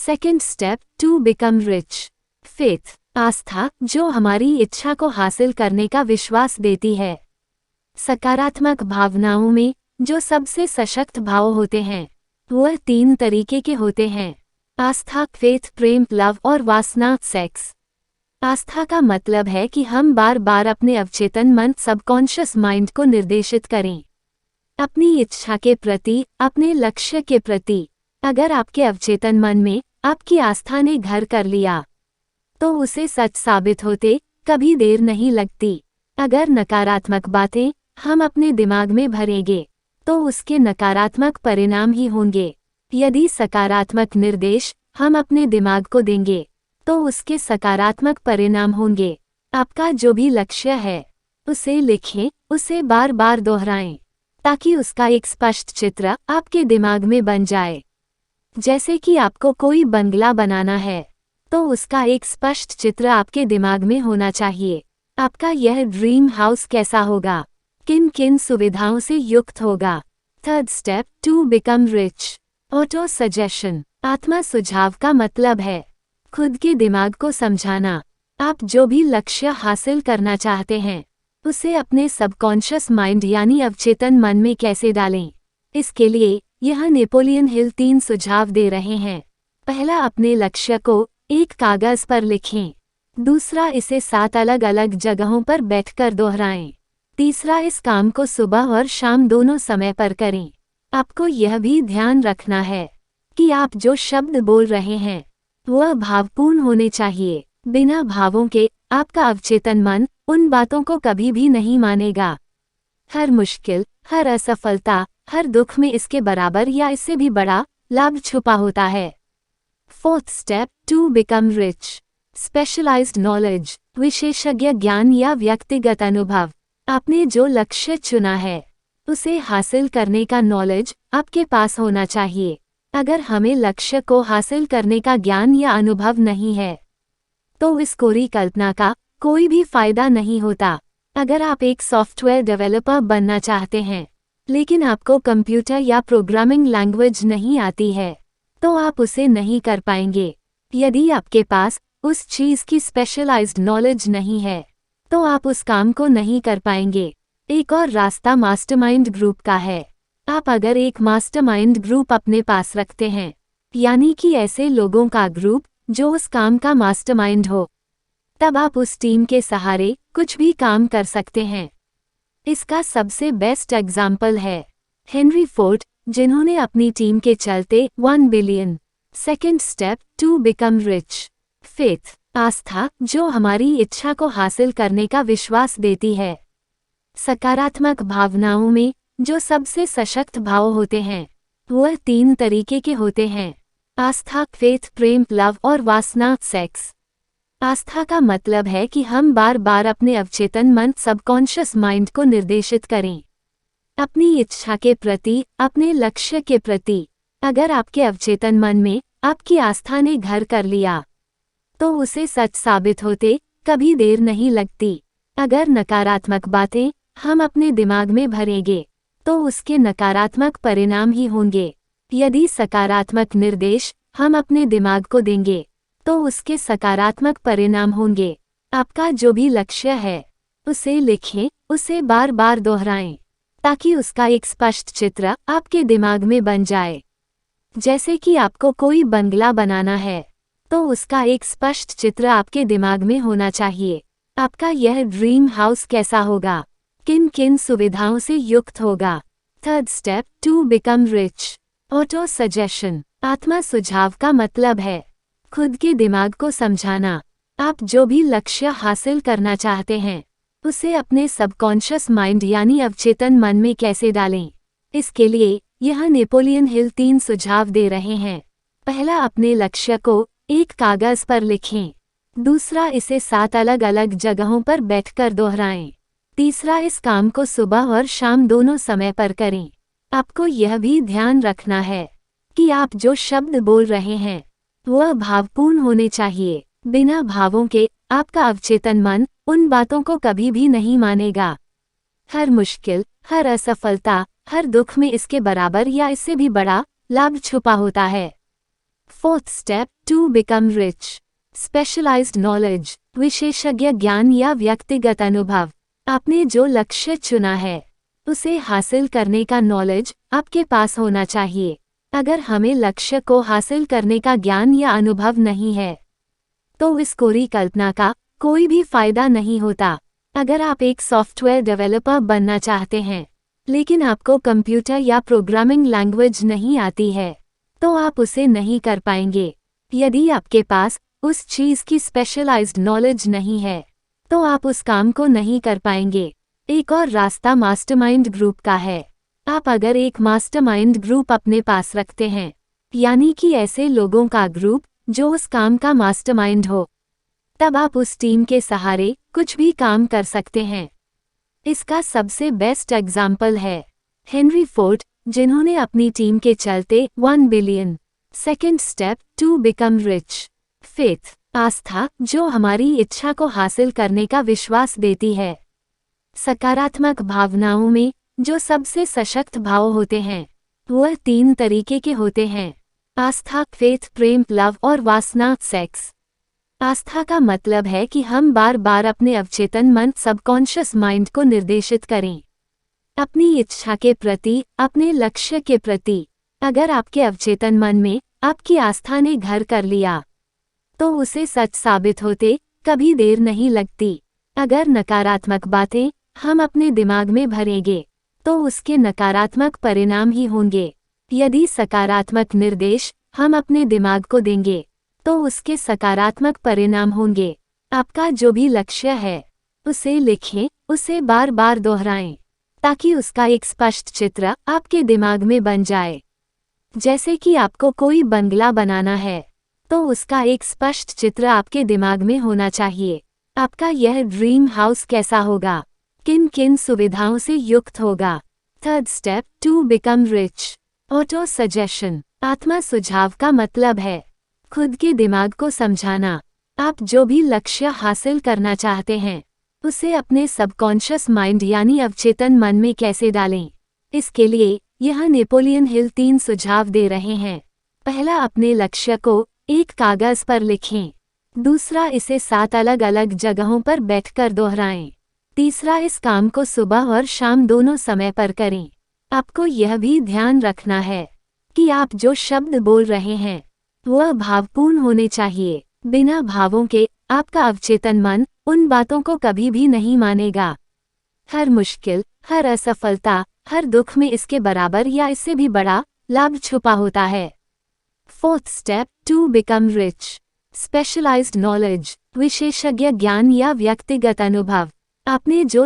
Second step to become rich. Faith, आस्था जो हमारी इच्छा को हासिल करने का विश्वास देती है। सकारात्मक भावनाओं में जो सबसे सशक्त भाव होते हैं वह 3 तरीके के होते हैं: आस्था, फेथ, प्रेम, लव और वासना, सेक्स। आस्था का मतलब है कि हम बार बार अपने अवचेतन मन, सबकॉन्शियस माइंड को निर्देशित करें अपनी इच्छा के प्रति, अपने लक्ष्य के प्रति। अगर आपके अवचेतन मन में आपकी आस्था ने घर कर लिया तो उसे सच साबित होते कभी देर नहीं लगती। अगर नकारात्मक बातें हम अपने दिमाग में भरेंगे तो उसके नकारात्मक परिणाम ही होंगे। यदि सकारात्मक निर्देश हम अपने दिमाग को देंगे तो उसके सकारात्मक परिणाम होंगे। आपका जो भी लक्ष्य है उसे लिखें, उसे बार बार दोहराएं ताकि उसका एक स्पष्ट चित्र आपके दिमाग में बन जाए। जैसे कि आपको कोई बंगला बनाना है तो उसका एक स्पष्ट चित्र आपके दिमाग में होना चाहिए। आपका यह ड्रीम हाउस कैसा होगा, किन किन सुविधाओं से युक्त होगा। Third step to become rich. Auto suggestion, आत्मा सुझाव का मतलब है खुद के दिमाग को समझाना। आप जो भी लक्ष्य हासिल करना चाहते हैं उसे अपने सबकॉन्शियस माइंड यानी अवचेतन मन में कैसे डालें। इसके लिए यह नेपोलियन हिल 3 सुझाव दे रहे हैं। पहला, अपने लक्ष्य को एक कागज पर लिखें। दूसरा, इसे 7 अलग अलग जगहों पर बैठकर दोहराएं। तीसरा, इस काम को सुबह और शाम दोनों समय पर करें। आपको यह भी ध्यान रखना है कि आप जो शब्द बोल रहे हैं वह भावपूर्ण होने चाहिए। बिना भावों के आपका अवचेतन मन उन बातों को कभी भी नहीं मानेगा। हर मुश्किल, हर असफलता, हर दुख में इसके बराबर या इससे भी बड़ा लाभ छुपा होता है। Fourth step to become rich. Specialised knowledge, विशेषज्ञ ज्ञान या व्यक्तिगत अनुभव। आपने जो लक्ष्य चुना है उसे हासिल करने का नॉलेज आपके पास होना चाहिए। अगर हमें लक्ष्य को हासिल करने का ज्ञान या अनुभव नहीं है तो इस कोरी कल्पना का कोई भी फायदा नहीं होता। अगर आप एक सॉफ्टवेयर डेवलपर बनना चाहते हैं लेकिन आपको कंप्यूटर या प्रोग्रामिंग लैंग्वेज नहीं आती है तो आप उसे नहीं कर पाएंगे। यदि आपके पास उस चीज़ की स्पेशलाइज्ड नॉलेज नहीं है तो आप उस काम को नहीं कर पाएंगे। एक और रास्ता मास्टरमाइंड ग्रुप का है। आप अगर एक मास्टरमाइंड ग्रुप अपने पास रखते हैं, यानी कि ऐसे लोगों का ग्रुप जो उस काम का मास्टरमाइंड हो, तब आप उस टीम के सहारे कुछ भी काम कर सकते हैं। इसका सबसे बेस्ट एग्जाम्पल है हेनरी फोर्ड, जिन्होंने अपनी टीम के चलते 1 billion. Second step to become rich. Faith, आस्था जो हमारी इच्छा को हासिल करने का विश्वास देती है। सकारात्मक भावनाओं में जो सबसे सशक्त भाव होते हैं वह 3 तरीके के होते हैं: आस्था, फेथ, प्रेम, लव और वासना, सेक्स। आस्था का मतलब है कि हम बार बार अपने अवचेतन मन, सबकॉन्शियस माइंड को निर्देशित करें अपनी इच्छा के प्रति, अपने लक्ष्य के प्रति। अगर आपके अवचेतन मन में आपकी आस्था ने घर कर लिया तो उसे सच साबित होते कभी देर नहीं लगती। अगर नकारात्मक बातें हम अपने दिमाग में भरेंगे तो उसके नकारात्मक परिणाम ही होंगे। यदि सकारात्मक निर्देश हम अपने दिमाग को देंगे तो उसके सकारात्मक परिणाम होंगे। आपका जो भी लक्ष्य है उसे लिखें, उसे बार बार दोहराएं ताकि उसका एक स्पष्ट चित्र आपके दिमाग में बन जाए। जैसे कि आपको कोई बंगला बनाना है तो उसका एक स्पष्ट चित्र आपके दिमाग में होना चाहिए। आपका यह ड्रीम हाउस कैसा होगा, किन किन सुविधाओं से युक्त होगा। Third step to become rich. Auto suggestion, आत्मा सुझाव का मतलब है खुद के दिमाग को समझाना। आप जो भी लक्ष्य हासिल करना चाहते हैं उसे अपने सबकॉन्शियस माइंड यानी अवचेतन मन में कैसे डालें। इसके लिए यह नेपोलियन हिल 3 सुझाव दे रहे हैं। पहला, अपने लक्ष्य को एक कागज पर लिखें। दूसरा, इसे 7 अलग अलग जगहों पर बैठकर दोहराएं। तीसरा, इस काम को सुबह और शाम दोनों समय पर करें। आपको यह भी ध्यान रखना है कि आप जो शब्द बोल रहे हैं वह भावपूर्ण होने चाहिए। बिना भावों के आपका अवचेतन मन उन बातों को कभी भी नहीं मानेगा। हर मुश्किल, हर असफलता, हर दुख में इसके बराबर या इससे भी बड़ा लाभ छुपा होता है। Fourth step, to become rich. Specialised knowledge, विशेषज्ञ ज्ञान या व्यक्तिगत अनुभव। आपने जो लक्ष्य चुना है उसे हासिल करने का नॉलेज आपके पास होना चाहिए। अगर हमें लक्ष्य को हासिल करने का ज्ञान या अनुभव नहीं है तो इस परिकल्पना का कोई भी फायदा नहीं होता। अगर आप एक सॉफ्टवेयर डेवलपर बनना चाहते हैं लेकिन आपको कंप्यूटर या प्रोग्रामिंग लैंग्वेज नहीं आती है तो आप उसे नहीं कर पाएंगे। यदि आपके पास उस चीज़ की स्पेशलाइज्ड नॉलेज नहीं है तो आप उस काम को नहीं कर पाएंगे। एक और रास्ता मास्टरमाइंड ग्रुप का है। आप अगर एक मास्टरमाइंड ग्रुप अपने पास रखते हैं, यानी कि ऐसे लोगों का ग्रुप जो उस काम का मास्टरमाइंड हो, तब आप उस टीम के सहारे कुछ भी काम कर सकते हैं। इसका सबसे बेस्ट एग्जाम्पल है हेनरी फोर्ड, जिन्होंने अपनी टीम के चलते 1 billion. Second step, to become rich. Faith, आस्था जो हमारी इच्छा को हासिल करने का विश्वास देती है। सकारात्मक भावनाओं में जो सबसे सशक्त भाव होते हैं वह 3 तरीके के होते हैं: आस्था, फेथ, प्रेम, लव और वासना, सेक्स। आस्था का मतलब है कि हम बार बार अपने अवचेतन मन, सबकॉन्शियस माइंड को निर्देशित करें अपनी इच्छा के प्रति, अपने लक्ष्य के प्रति। अगर आपके अवचेतन मन में आपकी आस्था ने घर कर लिया तो उसे सच साबित होते कभी देर नहीं लगती। अगर नकारात्मक बातें हम अपने दिमाग में भरेंगे तो उसके नकारात्मक परिणाम ही होंगे। यदि सकारात्मक निर्देश हम अपने दिमाग को देंगे तो उसके सकारात्मक परिणाम होंगे। आपका जो भी लक्ष्य है उसे लिखें, उसे बार बार दोहराएं ताकि उसका एक स्पष्ट चित्र आपके दिमाग में बन जाए। जैसे कि आपको कोई बंगला बनाना है तो उसका एक स्पष्ट चित्र आपके दिमाग में होना चाहिए। आपका यह ड्रीम हाउस कैसा होगा, किन किन सुविधाओं से युक्त होगा। Third step, to become rich. Auto suggestion, आत्मा सुझाव का मतलब है खुद के दिमाग को समझाना। आप जो भी लक्ष्य हासिल करना चाहते हैं उसे अपने सबकॉन्शियस माइंड यानी अवचेतन मन में कैसे डालें। इसके लिए यह नेपोलियन हिल 3 सुझाव दे रहे हैं। पहला, अपने लक्ष्य को एक कागज पर लिखें। दूसरा, इसे 7 अलग अलग जगहों पर बैठकर दोहराएं। तीसरा, इस काम को सुबह और शाम दोनों समय पर करें। आपको यह भी ध्यान रखना है कि आप जो शब्द बोल रहे हैं वह भावपूर्ण होने चाहिए। बिना भावों के आपका अवचेतन मन उन बातों को कभी भी नहीं मानेगा। हर मुश्किल, हर असफलता, हर दुख में इसके बराबर या इससे भी बड़ा लाभ छुपा होता है। Fourth step, to become rich. Specialised knowledge, विशेषज्ञ ज्ञान या व्यक्तिगत अनुभव। आपने जो